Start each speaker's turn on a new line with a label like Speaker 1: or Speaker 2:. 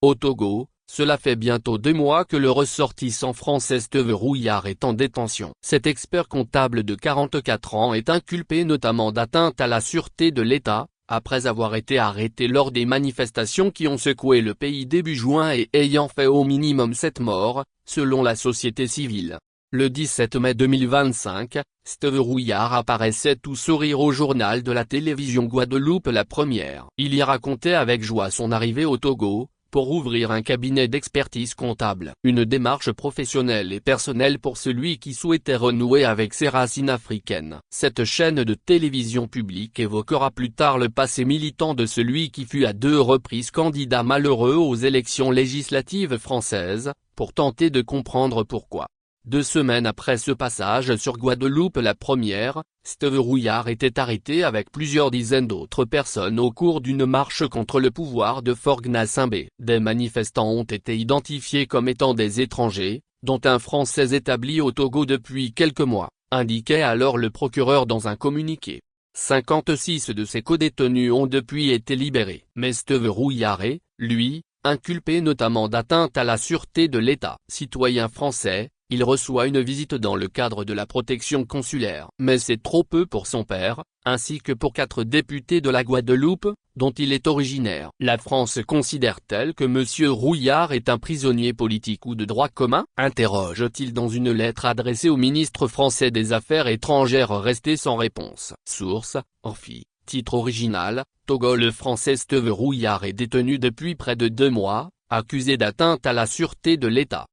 Speaker 1: Au Togo, cela fait bientôt 2 mois que le ressortissant français Steve Rouillard est en détention. Cet expert comptable de 44 ans est inculpé notamment d'atteinte à la sûreté de l'État, après avoir été arrêté lors des manifestations qui ont secoué le pays début juin et ayant fait au minimum 7 morts, selon la société civile. Le 17 mai 2025, Steve Rouillard apparaissait tout sourire au journal de la télévision Guadeloupe La Première. Il y racontait avec joie son arrivée au Togo, pour ouvrir un cabinet d'expertise comptable. Une démarche professionnelle et personnelle pour celui qui souhaitait renouer avec ses racines africaines. Cette chaîne de télévision publique évoquera plus tard le passé militant de celui qui fut à 2 reprises candidat malheureux aux élections législatives françaises, pour tenter de comprendre pourquoi. 2 semaines après ce passage sur Guadeloupe La Première, Steve Rouillard était arrêté avec plusieurs dizaines d'autres personnes au cours d'une marche contre le pouvoir de Faure Gnassingbé. Des manifestants ont été identifiés comme étant des étrangers, dont un Français établi au Togo depuis quelques mois, indiquait alors le procureur dans un communiqué. 56 de ces codétenus ont depuis été libérés. Mais Steve Rouillard est, lui, inculpé notamment d'atteinte à la sûreté de l'État. Citoyen français, il reçoit une visite dans le cadre de la protection consulaire. Mais c'est trop peu pour son père, ainsi que pour 4 députés de la Guadeloupe, dont il est originaire. La France considère-t-elle que M. Rouillard est un prisonnier politique ou de droit commun? Interroge-t-il dans une lettre adressée au ministre français des Affaires étrangères resté sans réponse. Source, Orphi. Titre original, Togo. Le français Steve Rouillard est détenu depuis près de 2 mois, accusé d'atteinte à la sûreté de l'État.